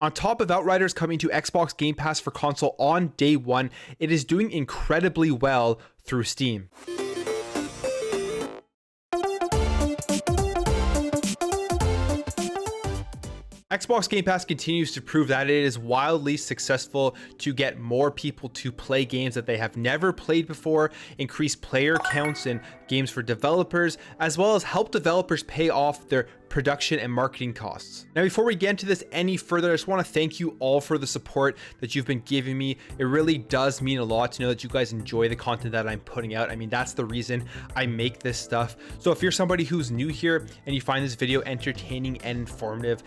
On top of Outriders coming to Xbox Game Pass for console on day one, it is doing incredibly well through Steam. Xbox Game Pass continues to prove that it is wildly successful to get more people to play games that they have never played before, increase player counts in games for developers, as well as help developers pay off their production and marketing costs. Now, before we get into this any further, I just want to thank you all for the support that you've been giving me. It really does mean a lot to know that you guys enjoy the content that I'm putting out. I mean, that's the reason I make this stuff. So if you're somebody who's new here and you find this video entertaining and informative,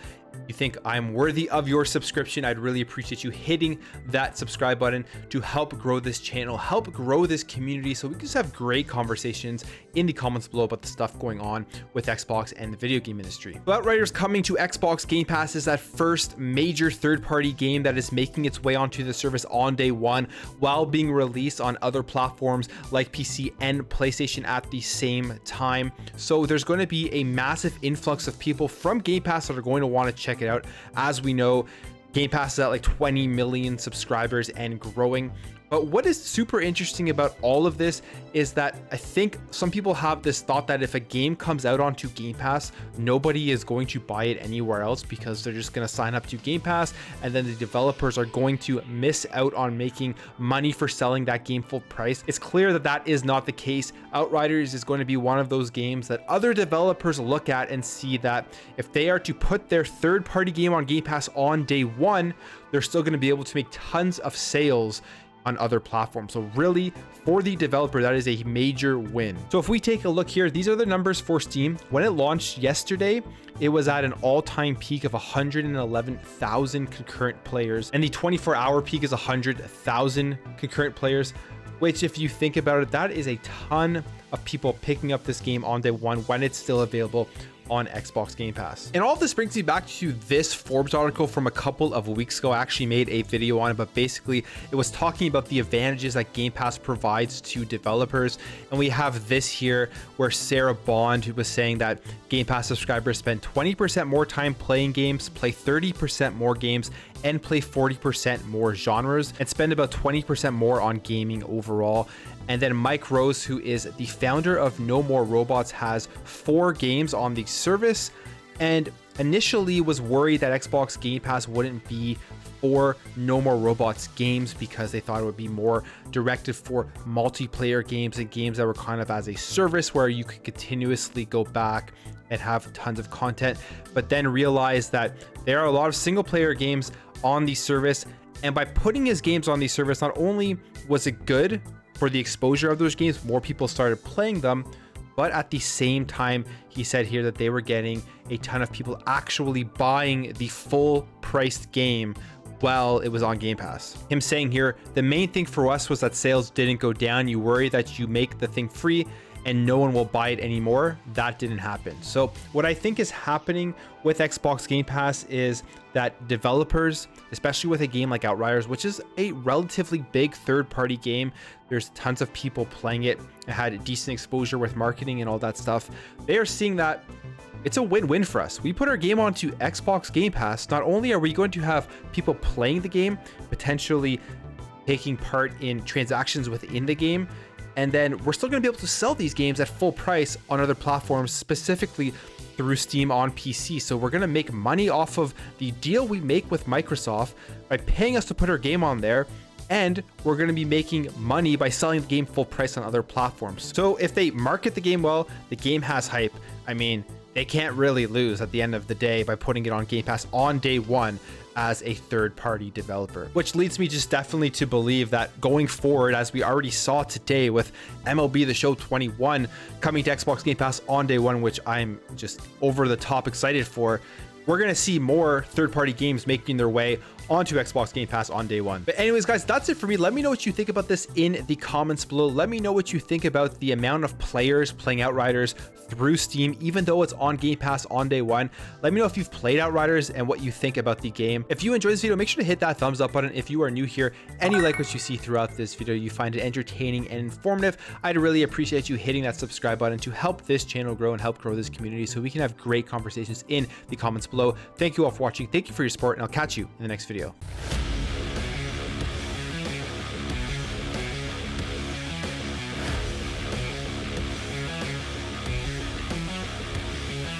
you think I'm worthy of your subscription, I'd really appreciate you hitting that subscribe button to help grow this channel, help grow this community, so we can just have great conversations in the comments below about the stuff going on with Xbox and the video game industry. Outriders coming to Xbox Game Pass is that first major third-party game that is making its way onto the service on day one while being released on other platforms like PC and PlayStation at the same time. So there's going to be a massive influx of people from Game Pass that are going to want to check it out. As we know, Game Pass is at like 20 million subscribers and growing. But what is super interesting about all of this is that I think some people have this thought that if a game comes out onto Game Pass, nobody is going to buy it anywhere else because they're just going to sign up to Game Pass, and then the developers are going to miss out on making money for selling that game full price. It's clear that that is not the case. Outriders is going to be one of those games that other developers look at and see that if they are to put their third-party game on Game Pass on day one, they're still going to be able to make tons of sales on other platforms. So really, for the developer, that is a major win. So if we take a look here, these are the numbers for Steam. When it launched yesterday, it was at an all-time peak of 111,000 concurrent players, and the 24-hour peak is 100,000 concurrent players, which, if you think about it, that is a ton of people picking up this game on day one when it's still available on Xbox Game Pass. And all of this brings me back to this Forbes article from a couple of weeks ago. I actually made a video on it, but basically it was talking about the advantages that Game Pass provides to developers. And we have this here where Sarah Bond, who was saying that Game Pass subscribers spend 20% more time playing games, play 30% more games, and play 40% more genres, and spend about 20% more on gaming overall. And then Mike Rose, who is the founder of No More Robots, has 4 games on the service, and initially was worried that Xbox Game Pass wouldn't be for No More Robots games because they thought it would be more directed for multiplayer games and games that were kind of as a service where you could continuously go back and have tons of content, but then realized that there are a lot of single player games on the service. And by putting his games on the service, not only was it good for the exposure of those games, more people started playing them, but at the same time, he said here that they were getting a ton of people actually buying the full priced game while it was on Game Pass. Him saying here, the main thing for us was that sales didn't go down. You worry that you make the thing free and no one will buy it anymore. That didn't happen. So what I think is happening with Xbox Game Pass is that developers, especially with a game like Outriders, which is a relatively big third-party game, there's tons of people playing it, it had decent exposure with marketing and all that stuff. They are seeing that it's a win-win for us. We put our game onto Xbox Game Pass. Not only are we going to have people playing the game, potentially taking part in transactions within the game, and then we're still going to be able to sell these games at full price on other platforms, specifically through Steam on PC. So we're going to make money off of the deal we make with Microsoft by paying us to put our game on there, and we're going to be making money by selling the game full price on other platforms. So if they market the game well, the game has hype. I mean, they can't really lose at the end of the day by putting it on Game Pass on day one as a third-party developer, which leads me just definitely to believe that going forward, as we already saw today with MLB The Show 21 coming to Xbox Game Pass on day one, which I'm just over the top excited for, we're going to see more third-party games making their way onto Xbox Game Pass on day one. But anyways, guys, that's it for me. Let me know what you think about this in the comments below. Let me know what you think about the amount of players playing Outriders through Steam, even though it's on Game Pass on day one. Let me know if you've played Outriders and what you think about the game. If you enjoyed this video, make sure to hit that thumbs up button if you are new here and you like what you see throughout this video, you find it entertaining and informative. I'd really appreciate you hitting that subscribe button to help this channel grow and help grow this community so we can have great conversations in the comments below. Thank you all for watching. Thank you for your support, and I'll catch you in the next video.